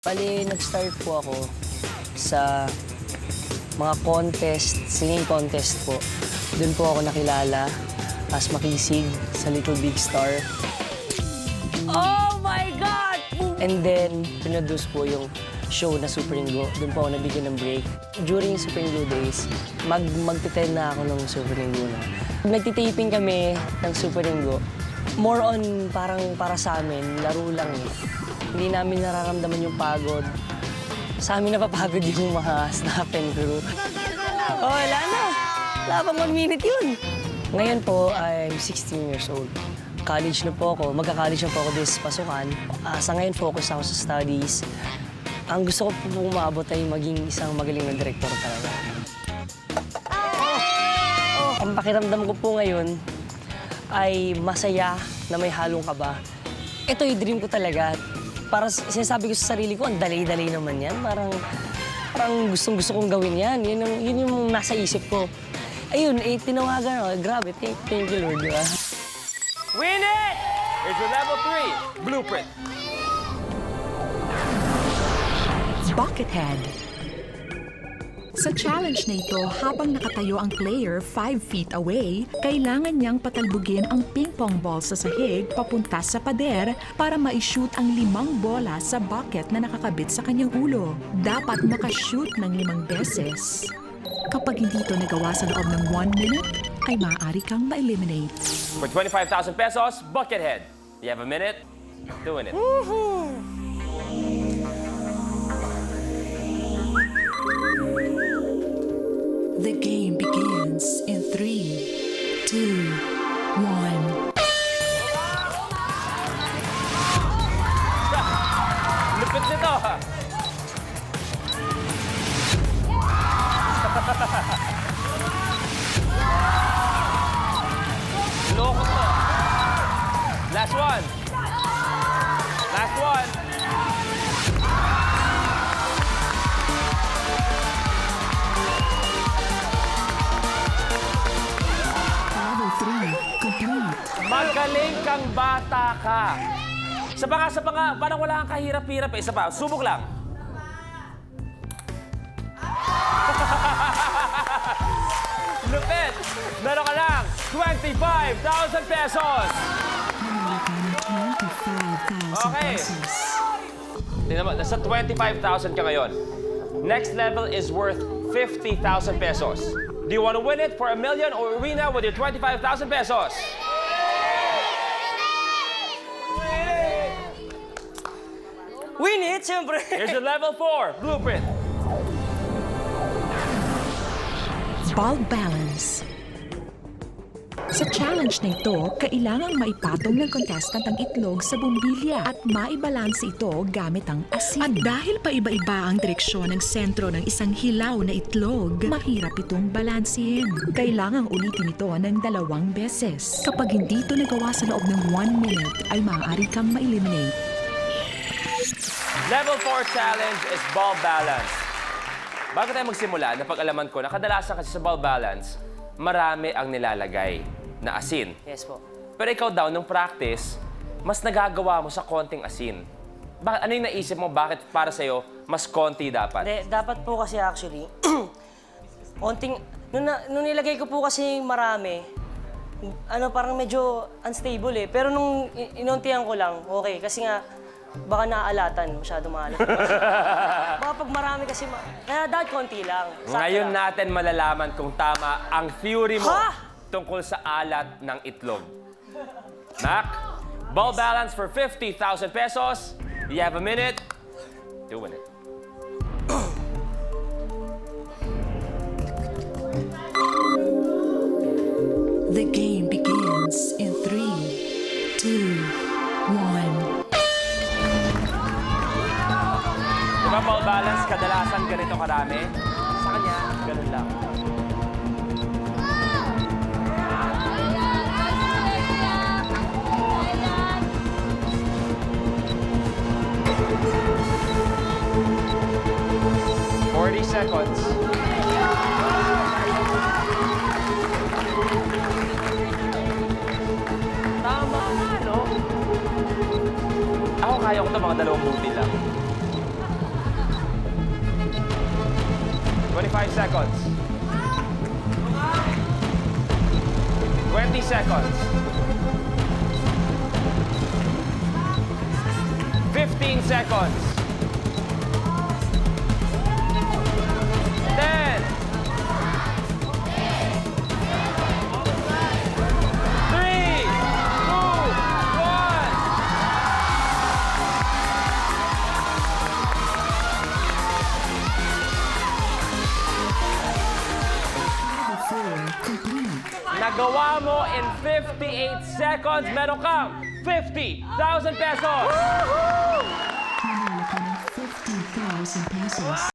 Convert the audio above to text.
Bali, nag-start po ako sa mga contest, singing contest po. Doon po ako nakilala as makisig sa Little Big Star. Oh my God! And then, pinaduce po yung show na Super Linggo. Doon po ako nabigyan ng break. During Super Linggo days, magtitend na ako ng Super Linggo na. Nagtitaping kami ng Super Linggo. More on parang para sa amin, laro lang eh. Hindi namin nararamdaman yung pagod. Sa amin napapagod yung mga staff and crew. Oh, wala na. Wala pang 1 minute yun. Ngayon po, I'm 16 years old. College na po ako. Magka-college na po ako this pasukan. Sa ngayon, focus ako sa studies. Ang gusto ko po umabot ay maging isang magaling na director talaga. Ang pakiramdam ko po ngayon ay masaya na may halong kaba. Ito yung dream ko talaga. Para sinasabi ko sa sarili ko, ang dali-dali naman yan. Parang gustong-gusto kong gawin yan. Yun yung nasa isip ko. Ayun, tinawagan ako. Grabe, thank you, Lord, di ba? Win it! Here's your level 3 blueprint. Buckethead. Sa challenge na ito, habang nakatayo ang player 5 feet away, kailangan niyang patalbugin ang ping-pong ball sa sahig papunta sa pader para ma-shoot ang 5 bola sa bucket na nakakabit sa kanyang ulo. Dapat makashoot ng 5 beses. Kapag hindi ito nagawa sa loob ng 1 minute, ay maaari kang ma-eliminate. For 25,000 pesos, Buckethead. You have a minute? Doing it. The game begins in 3, 2, 1. Lupit nito. Loko to. Last one. Last one. Level 3, complete. Magaling kang bata ka. Sa pa nga, parang wala kang kahirap-hirap. Isa pa, subok lang. Lupit! Meron ka lang 25,000 pesos! Okay. Tingnan mo, nasa 25,000 ka ngayon. Next level is worth 50,000 pesos. Do you want to win it for 1 million or arena with your 25,000 pesos? Win it, siyempre! Here's your level 4 blueprint. Ball balance. Sa challenge na ito, kailangang maipatong ng contestant ang itlog sa bumbilya at maibalanse ito gamit ang asin. At dahil paiba-iba ang direksyon ng sentro ng isang hilaw na itlog, mahirap itong balansehin. Kailangang ulitin ito ng 2 beses. Kapag hindi ito nagawa sa loob ng 1 minute, ay maaari kang ma-eliminate. Level 4 challenge is ball balance. Bago tayo magsimula, napag-alaman ko na kadalasan kasi sa ball balance, marami ang nilalagay na asin. Yes po. Pero ikaw daw, nung practice, mas nagagawa mo sa konting asin. Ano yung naisip mo, bakit para sa'yo, mas konti dapat? Hindi, dapat po kasi actually, nung nilagay ko po kasi marami, parang medyo unstable eh. Pero nung inuntihan ko lang, okay. Kasi nga, baka naaalatan, masyado maalat. Baka pag marami kasi, kaya dapat konti lang. Sakto Ngayon lang. natin malalaman kung tama ang theory mo Ha? tungkol sa alat ng itlog. Mac, ball balance for 50,000 pesos. You have a minute. Doing it. The game begins in 3, 2, 1. Diba ball balance, kadalasan ganito karami? Sa kanya, ganun lang. Seconds. Tama nga, no? Ako kaya ko ito, mga 2 buti lang. 25 seconds. 20 seconds. 15 seconds. 10. 3, 2, 1. Nagawa mo in 58 seconds. Meron kang 50,000 pesos. Manalo ka ng 50,000 pesos.